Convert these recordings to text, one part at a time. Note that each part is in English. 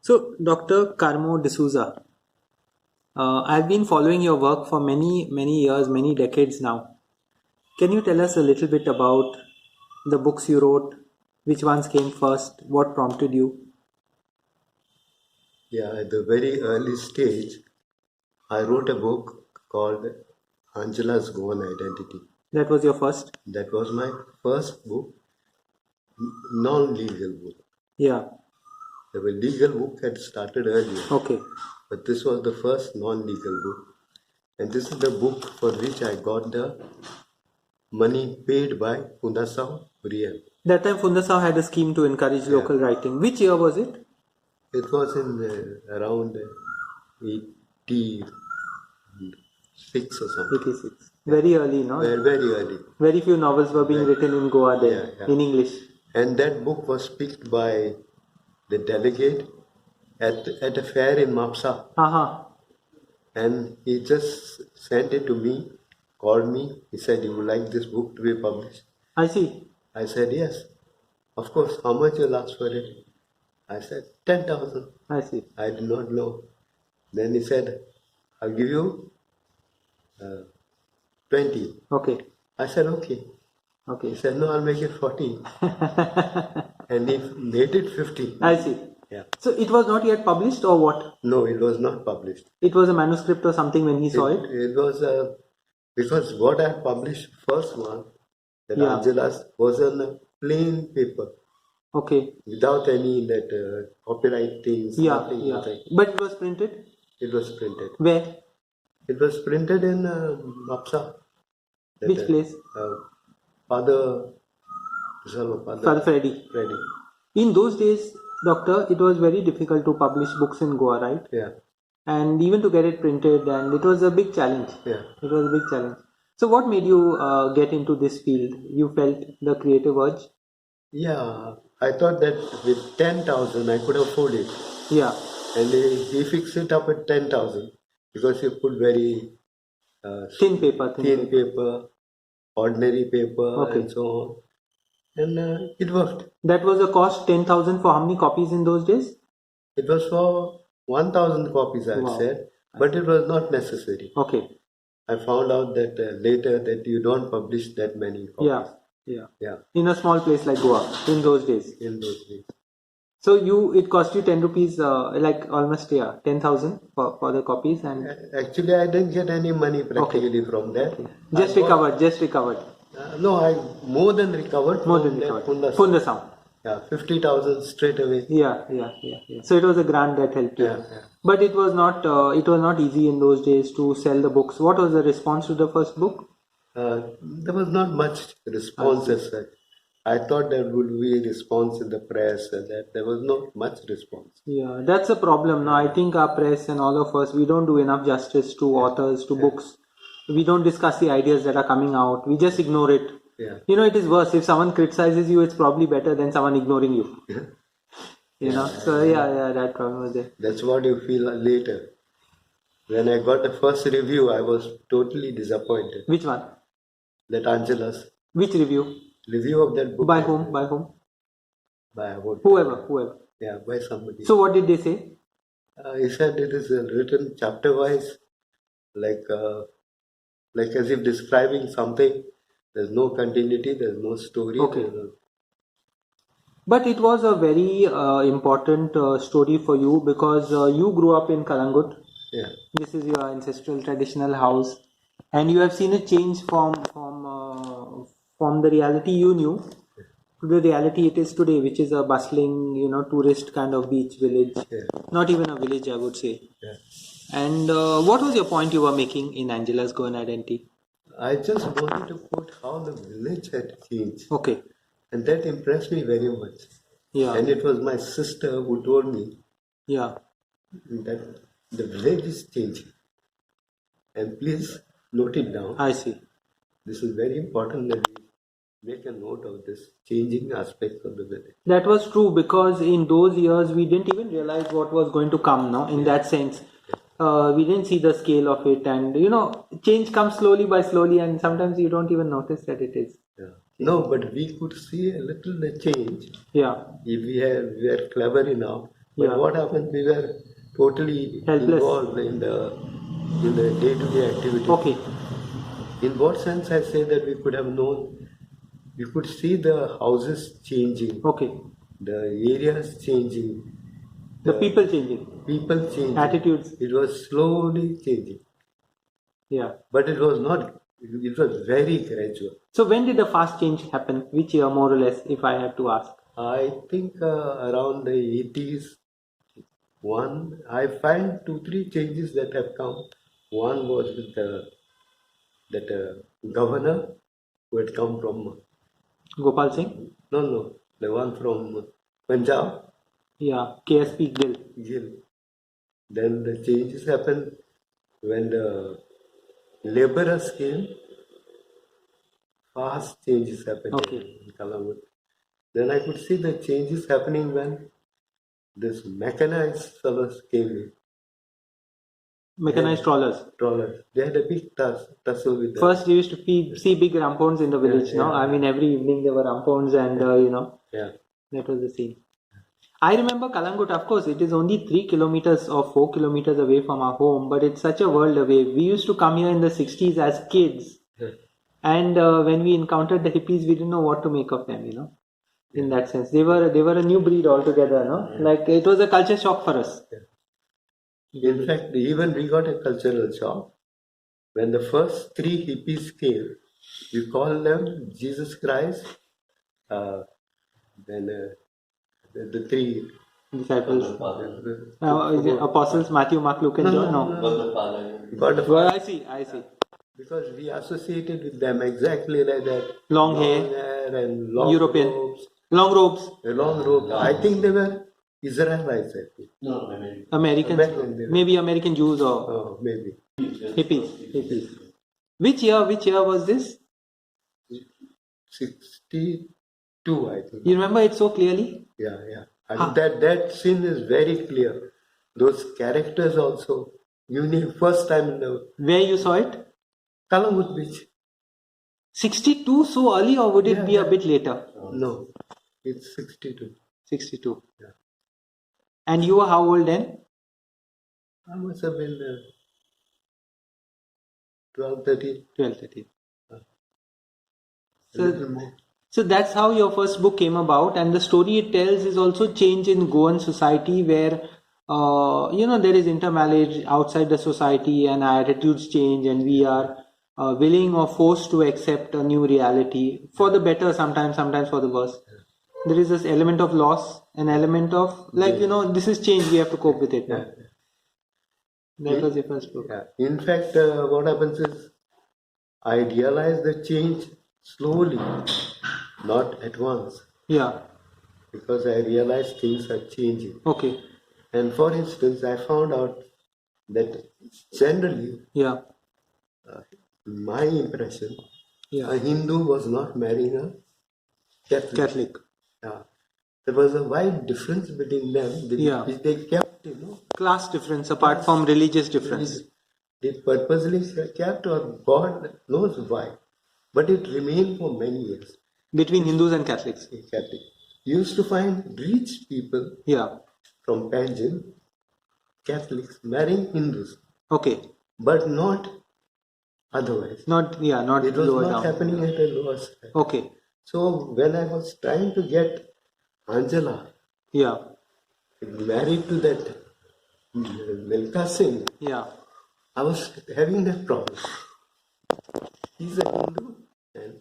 So, Dr. Carmo D'Souza, I've been following your work for many years, many decades now. Can you tell us a little bit about the books you wrote? Which ones came first? What prompted you? Yeah, at the very early stage, I wrote a book called Angela's Goan Identity. That was your first? That was my first book, non-legal book. Yeah. The legal book had started earlier, Okay. but this was the first non-legal book. And this is the book for which I got the money paid by Fundasau Real. That time Fundasau had a scheme to encourage local writing. Which year was it? It was in around 86 or something. 86. Very early, no? Very early. Very few novels were being written in Goa then, in English. And that book was picked by the delegate at a fair in Mapsa. And he just sent it to me, called me. He said, "You would like this book to be published?" I see. I said, "Yes, of course. How much you'll ask for it?" I said, 10,000. I see. I did not know. Then he said, "I'll give you 20. Okay. I said, "Okay." Okay. He said, "No, I'll make it 40. And he made it 50. I see. Yeah. So it was not yet published or what? No, it was not published. It was a manuscript or something when he saw it? It was because what I published first one, that Angela's, was on a plain paper. Okay. Without any that copyright things. Nothing. But it was printed? It was printed. Where? It was printed in Mapsa. Which place? Father Freddy. Freddy. In those days, Doctor, it was very difficult to publish books in Goa, right? Yeah. And even to get it printed, and it was a big challenge. Yeah. It was a big challenge. So what made you get into this field? You felt the creative urge? Yeah. I thought that with 10,000 I could afford it. Yeah. And he fixed it up at 10,000 because he put very thin paper, ordinary paper, and so on. And it worked. That was a cost 10,000 for how many copies in those days? It was for 1,000 copies, I said, but it was not necessary. Okay. I found out that later that you don't publish that many copies. Yeah. In a small place like Goa, in those days. So it cost you 10 rupees, like almost 10,000 for the copies, and actually I didn't get any money practically from that. Okay. Just recovered. No, I more than recovered. Fundasau. Yeah, 50,000 straight away. Yeah. So it was a grant that helped you. Yeah. But it was not easy in those days to sell the books. What was the response to the first book? There was not much response as such. I thought there would be a response in the press, and that there was not much response. Yeah, that's a problem. Now I think our press and all of us, we don't do enough justice to authors, to books. We don't discuss the ideas that are coming out. We just ignore it. Yeah. It is worse. If someone criticizes you, it's probably better than someone ignoring you. That problem was there. That's what you feel later. When I got the first review, I was totally disappointed. Which one? That Angela's. Which review? Review of that book. By whom? By whoever. Yeah, by somebody. So what did they say? He said it is written chapter-wise, like as if describing something. There's no continuity, there's no story. Okay. But it was a very important story for you because you grew up in Calangute. Yeah. This is your ancestral traditional house, and you have seen a change from the reality you knew to the reality it is today, which is a bustling, tourist kind of beach village. Yeah. Not even a village, I would say. Yeah. And what was your point you were making in Angela's Goan Identity? I just wanted to put how the village had changed. Okay. And that impressed me very much. Yeah. And it was my sister who told me that the village is changing. And please note it down. I see. This is very important that we make a note of this changing aspect of the village. That was true because in those years we didn't even realize what was going to come, in that sense. We didn't see the scale of it, and change comes slowly, and sometimes you don't even notice that it is. Yeah. No, but we could see a little change. Yeah. If we are clever enough But Yeah. what happened? We were totally Helpless. involved in the day-to-day activity. Okay. In what sense I say that we could have known, we could see the houses changing, Okay. the areas changing, The people changing. people changing. Attitudes. It was slowly changing. Yeah. But it was not, it was very gradual. So when did the fast change happen? Which year more or less, if I have to ask? I think around the 80s, I find 2, 3 changes that have come. One was with that governor who had come from, Gopal Singh? no, the one from Punjab, Yeah. KSP Gill. Gill. Then the changes happened when the laborers came. Fast changes happened Okay. in Calangute. Then I could see the changes happening when this mechanized fellows came in. Mechanized trawlers. They had a big tussle with them. First, you used to see big rampones in the village, no? I mean, every evening there were rampones and, Yeah. that was the scene. I remember Calangute, of course, it is only 3 kilometers or 4 kilometers away from our home, but it's such a world away. We used to come here in the 60s as kids. Yeah. And when we encountered the hippies, we didn't know what to make of them, in that sense. They were a new breed altogether, no? Like, it was a culture shock for us. Yeah. In fact, even we got a cultural shock. When the first 3 hippies came, we called them Jesus Christ, then the 3 disciples, apostles, Matthew, Mark, Luke, and John. No. God the Father. Well, I see. Because we associated with them exactly like that. Long hair and long European. robes. Long robes. Long robes. I think they were Israelites, I think. No, Americans. Maybe American Jews or Oh, maybe. hippies. Which year was this? 62, I think. You remember it so clearly? Yeah. I think that scene is very clear. Those characters also. First time in the Where you saw it? Calangute Beach. 62 so early, or would it be a bit later? No, it's 62. 62. Yeah. And you were how old then? I must have been 12, 13. 12, 13. A little more. So that's how your first book came about, and the story it tells is also change in Goan society, where there is intermarriage outside the society and our attitudes change, and we are willing or forced to accept a new reality for the better, sometimes for the worse. There is this element of loss, an element of this is change, we have to cope with it. Yeah. That was your first book. Yeah. In fact, what happens is I realize the change slowly, not at once. Yeah. Because I realize things are changing. Okay. And for instance, I found out that generally, my impression, a Hindu was not marrying a Catholic. Yeah. There was a wide difference between them, which they kept, Class difference apart from religious difference. They purposely kept, or God knows why. But it remained for many years. Between Hindus and Catholics. Catholic. You used to find rich people from Panjim, Catholics, marrying Hindus. Okay. But not otherwise. Not it was lower not down. happening at a lower side. Okay. So when I was trying to get Angela married to that Milka Singh, I was having that problem. He's a Hindu and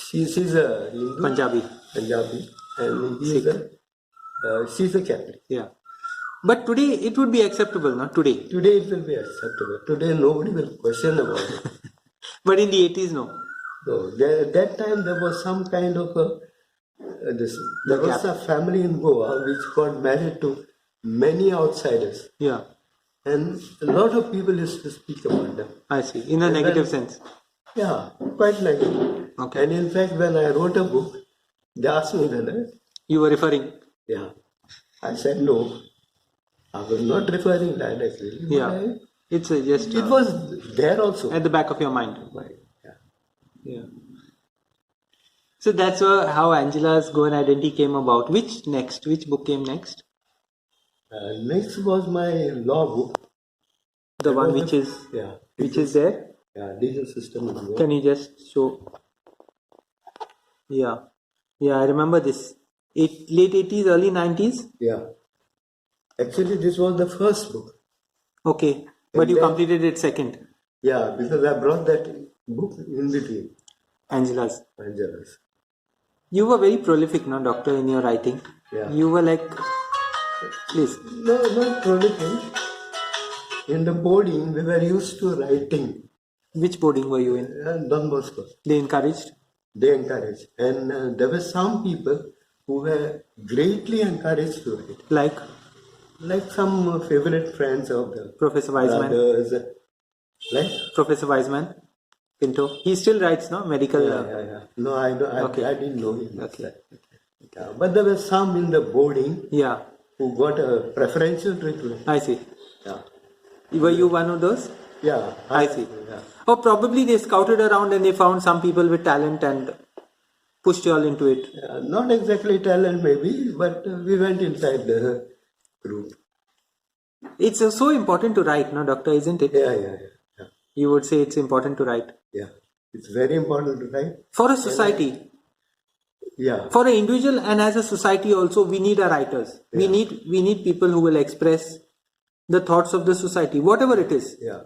she's a Hindu, Punjabi, and she's a Catholic. Yeah. But today it would be acceptable, not today. Today it will be acceptable. Today nobody will question about it. But in the 80s, no. So that time there was some kind of there was a family in Goa which got married to many outsiders. Yeah. And a lot of people used to speak about them. I see. In a negative sense. Yeah, quite negative. Okay. And in fact, when I wrote a book, they asked me whether you were referring. Yeah. I said no. I was not referring directly. Yeah. It's just. It was there also. At the back of your mind. Right. Yeah. So that's how Angela's Goan identity came about. Which book came next? Next was my law book. The That one was which the- is yeah, which is there. legal system is there. Can you just show? Yeah, yeah, I remember this. Late 80s, early 90s. Yeah. Actually, this was the first book. Okay, but And you then- completed it second. Yeah, because I brought that book in between. Angela's. Angela's. You were very prolific, no, doctor, in your writing. Yeah. You were like, please. No, not prolific. In the boarding, we were used to writing. Which boarding were you in? Don Bosco. They encouraged? They encouraged. And there were some people who were greatly encouraged to write. Like some favorite friends of the Professor Wiseman. brothers. Like? Professor Wiseman. Pinto. He still writes, no? Medical. Yeah. No, I didn't know him. Okay. Yeah, but there were some in the boarding Yeah. who got a preferential treatment. I see. Yeah. Were you one of those? Yeah. I see. Yeah. Or probably they scouted around and they found some people with talent and pushed you all into it. Not exactly talent maybe, but we went inside the group. It's so important to write, no, doctor, isn't it? Yeah. You would say it's important to write. Yeah. It's very important to write. For a society. Yeah. For an individual and as a society also, we need our writers. Yeah. We need people who will express the thoughts of the society, whatever it is. Yeah.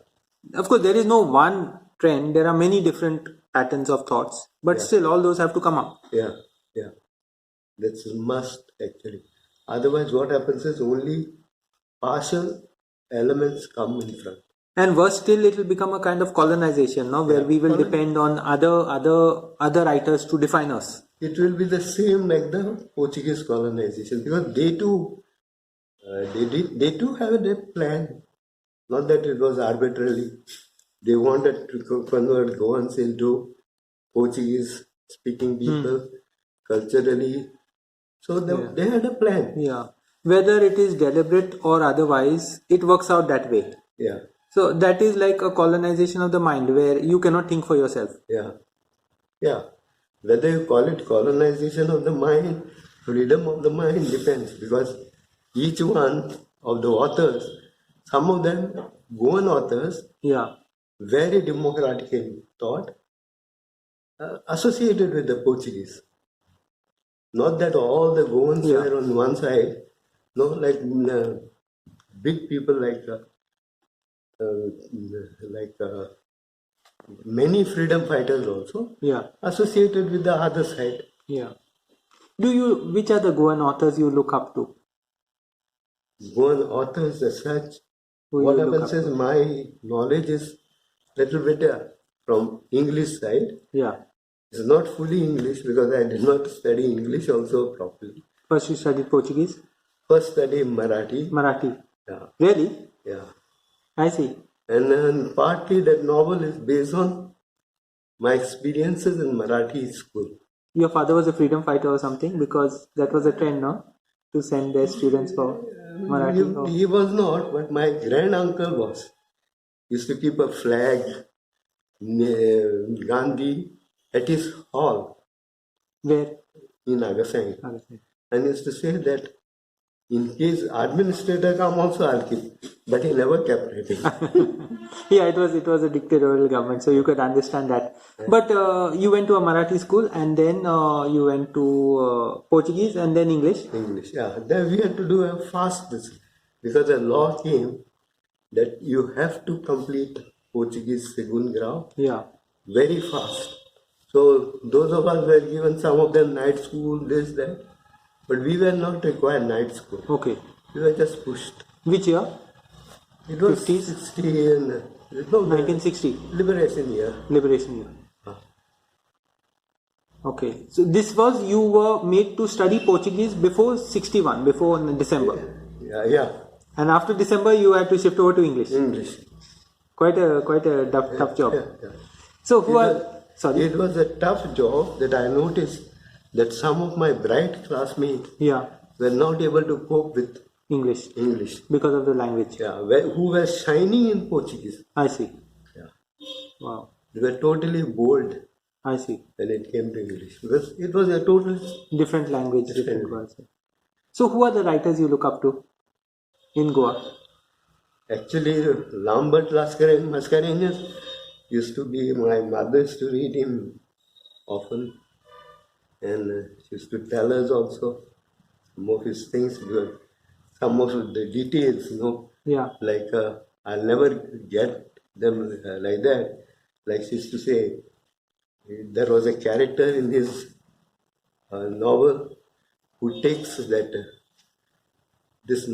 Of course, there is no one trend. There are many different patterns of thoughts, but still all those have to come up. Yeah. That's a must actually. Otherwise, what happens is only partial elements come in front. And worse still, it will become a kind of colonization, no, where we will depend on other writers to define us. It will be the same like the Portuguese colonization because they too have a plan. Not that it was arbitrarily. They wanted to convert Goans into Portuguese-speaking people culturally. So they had a plan. Yeah. Whether it is deliberate or otherwise, it works out that way. Yeah. So that is like a colonization of the mind where you cannot think for yourself. Yeah. Whether you call it colonization of the mind, freedom of the mind depends because each one of the authors, some of them Goan authors, very democratic in thought, associated with the Portuguese. Not that all the Goans were on one side, no, like big people like many freedom fighters also associated with the other side. Yeah. Which are the Goan authors you look up to? Goan authors as such, what happens is my knowledge is little bit from English side. Yeah. It's not fully English because I did not study English also properly. First you studied Portuguese? First studied Marathi. Marathi? Yeah. Really? Yeah. I see. And then partly that novel is based on my experiences in Marathi school. Your father was a freedom fighter or something because that was a trend, no? To send their students for Marathi. He was not, but my grand uncle was. Used to keep a flag, Gandhi, at his hall. Where? In Agasai. And used to say that in case administrator come also I'll keep. But he never kept writing. Yeah, it was a dictatorial government, so you could understand that. But you went to a Marathi school and then you went to Portuguese and then English? English, yeah. Then we had to do a fast because a law came that you have to complete Portuguese Segundo Grau very fast. So those of us were given some of them night school, this, that. But we were not required night school. Okay. We were just pushed. Which year? It was 50s? 60 and... No, 1960? Liberation year. Liberation year. Okay. So this was, you were made to study Portuguese before 61, before December. Yeah. And after December you had to shift over to English. English. Quite a tough job. Yeah. So It was a tough job that I noticed that some of my bright classmates were not able to cope with English because of the language. Yeah, who were shining in Portuguese. I see. Yeah. Wow. They were totally bold. I see. When it came to English because it was a total different language. Different concept. So who are the writers you look up to? in Goa? Actually, Lambert Mascarenhas used to be, my mother used to read him often, and she used to tell us also some of his things, because some of the details, Yeah. like I'll never get them like that. Like she used to say, there was a character in his novel who takes that this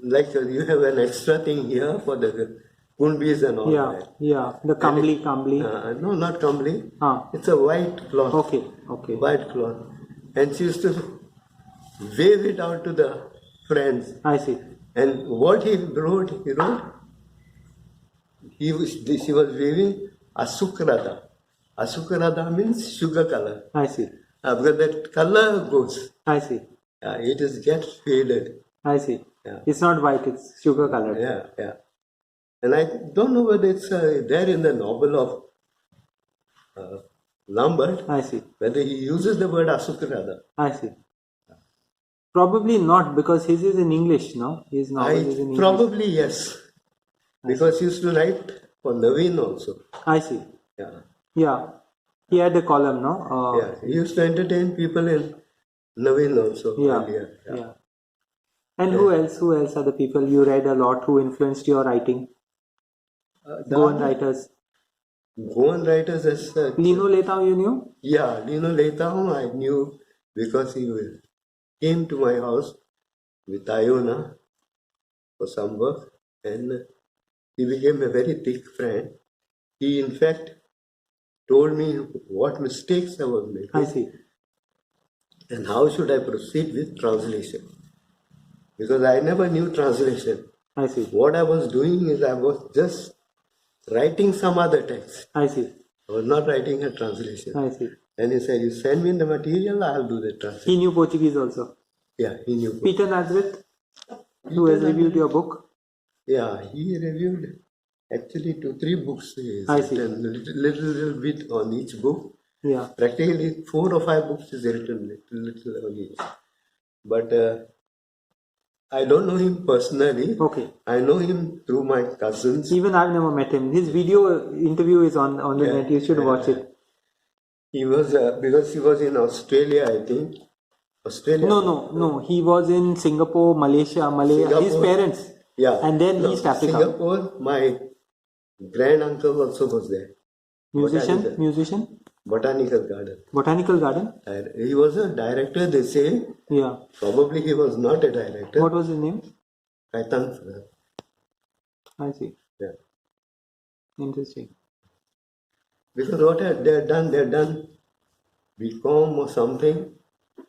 like you have an extra thing here for the Kunbis and all Yeah, that. yeah. The Kambli, Kambli. No, not Kambli. Ah. It's a white cloth. Okay, okay. White cloth. And she used to wave it out to the friends. I see. And what he wrote, she was waving Asukrada. Asukrada means sugar color. I see. Because that color goes. I see. It is gets faded. I see. Yeah. It's not white, it's sugar colored. Yeah, yeah. And I don't know whether it's there in the novel of Lambert. I see. Whether he uses the word Asukrada. I see. Probably not, because his is in English, no? His novel is in English. Probably yes. Because he used to write for Naveen also. I see. Yeah. Yeah. He had a column, no? Yeah. He used to entertain people in Naveen also. Yeah. Earlier. Yeah. And who else? Who else are the people you read a lot who influenced your writing? Goan writers. Goan writers as such. Lino Letao, you knew? Yeah, Lino Letao I knew because he came to my house with Iona for some work, and he became a very thick friend. He in fact told me what mistakes I was making. I see. And how should I proceed with translation? Because I never knew translation. I see. What I was doing is I was just writing some other text. I see. I was not writing a translation. I see. And he said, you send me the material, I'll do the translation. He knew Portuguese also. Yeah, he knew. Peter Nazareth, who has reviewed your book? Yeah, he reviewed actually 2-3 books. I see. Little bit on each book. Yeah. Practically 4 or 5 books is written little on each. But I don't know him personally. Okay. I know him through my cousins. Even I've never met him. His video interview is on the net. You should watch it. He was because he was in Australia, I think. Australia. No. He was in Singapore, Malaysia. His parents. Yeah. And then East Africa. Singapore. My grand uncle also was there. Musician. Botanical garden. Botanical garden. He was a director, they say. Yeah. Probably he was not a director. What was his name? Kaitan. I see. Yeah. Interesting. Because what they had done BCom or something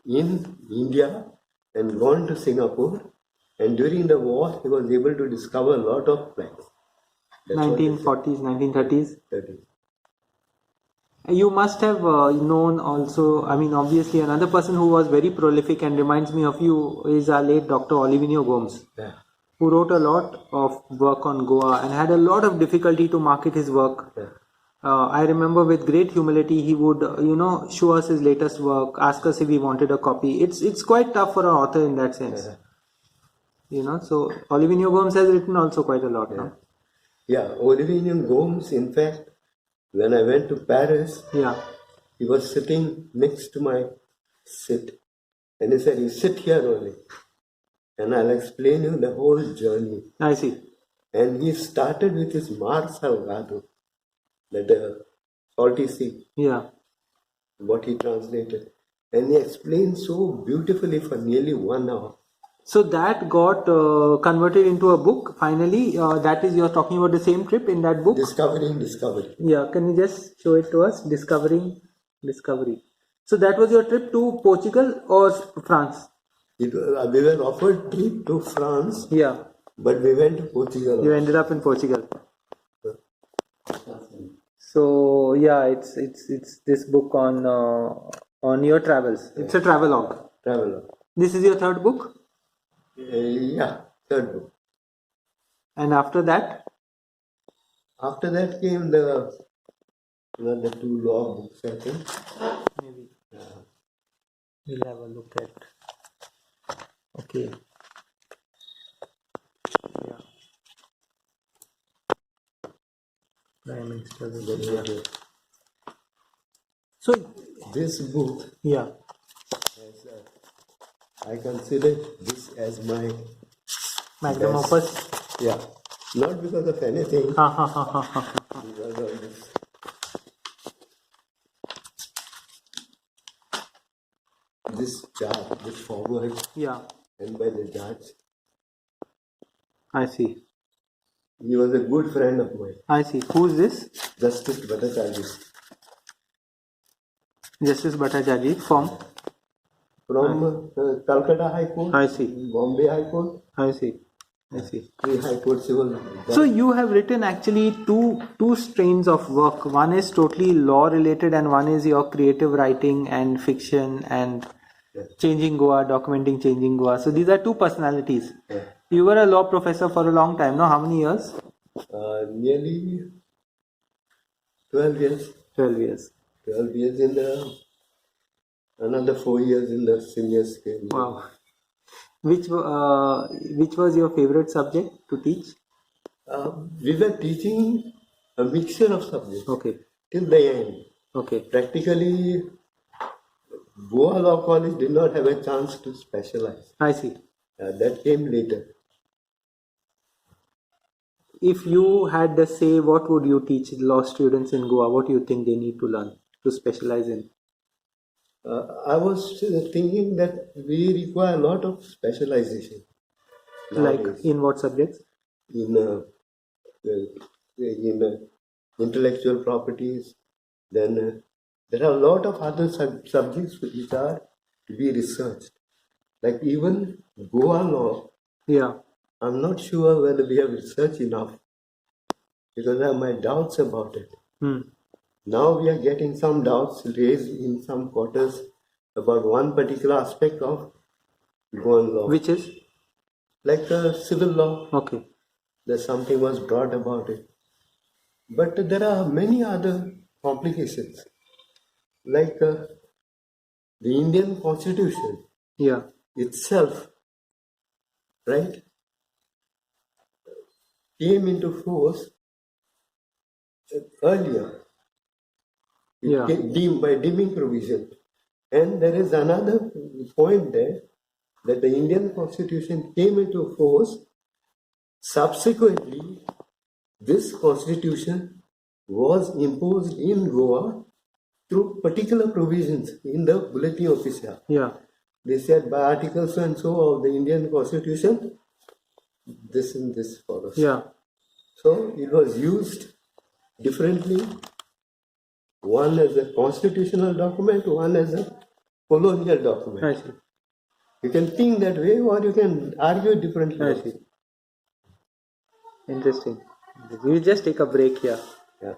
in India and gone to Singapore. And during the war, he was able to discover a lot of plants. 1940s, 1930s. 30s. You must have known also, obviously another person who was very prolific and reminds me of you is our late Dr. Olivinio Gomes, who wrote a lot of work on Goa and had a lot of difficulty to market his work. Yeah. I remember with great humility he would, show us his latest work, ask us if we wanted a copy. It's quite tough for an author in that sense. So Olivinio Gomes has written also quite a lot. Yeah, yeah. Olivinio Gomes, in fact, when I went to Paris, he was sitting next to my seat. And he said, you sit here only. And I'll explain you the whole journey. I see. And he started with his Mar Salgado, that salty sea. Yeah. What he translated. And he explained so beautifully for nearly 1 hour. So that got converted into a book finally. That is, you're talking about the same trip in that book? Discovering Discovery. Yeah, can you just show it to us? Discovering Discovery. So that was your trip to Portugal or France? We were offered trip to France. Yeah. But we went to Portugal. You ended up in Portugal. So yeah, it's this book on your travels. It's a travelogue. Travelogue. This is your third book? Yeah, third book. And after that? After that came the 2 law books, I think. Maybe. We'll have a look at. Okay. Yeah. So this book, yeah, I consider this as my magnum best. opus. Yeah, not because of anything. Because of this chart, this forward, Yeah, and by the judge. I see. He was a good friend of mine. I see. Who's this? Justice Bhattacharya. Justice Bhattacharya from Calcutta High Court. I see. Bombay High Court. I see. I see. Three High Court civil. So you have written actually two strains of work. One is totally law related, and one is your creative writing and fiction and changing Goa, documenting changing Goa. So these are two personalities. Yeah. You were a law professor for a long time. No, how many years? Nearly 12 years. 12 years. 12 years in the another 4 years in the senior scale. Wow. Which was your favorite subject to teach? We were teaching a mixture of subjects. Okay. Till the end. Okay. Practically, Goa Law College did not have a chance to specialize. I see. That came later. If you had the say, what would you teach law students in Goa? What do you think they need to learn to specialize in? I was thinking that we require a lot of specialization. Like nowadays. in what subjects? In intellectual properties. Then there are a lot of other subjects which are to be researched. Like even Goa law. Yeah. I'm not sure whether we have researched enough because I have my doubts about it. Now we are getting some doubts raised in some quarters about one particular aspect of Goan law. Which is? Like civil law. Okay. There's something was brought about it. But there are many other complications. Like the Indian Constitution itself, right, came into force earlier. It came by deeming provision. And there is another point there that the Indian Constitution came into force. Subsequently, this Constitution was imposed in Goa through particular provisions in the Bulletin Official. Yeah. They said by Article so and so of the Indian Constitution, this and this follows. Yeah. So it was used differently. One as a constitutional document, one as a colonial document. I see. You can think that way or you can argue differently. I see. Interesting. We'll just take a break here. Yeah.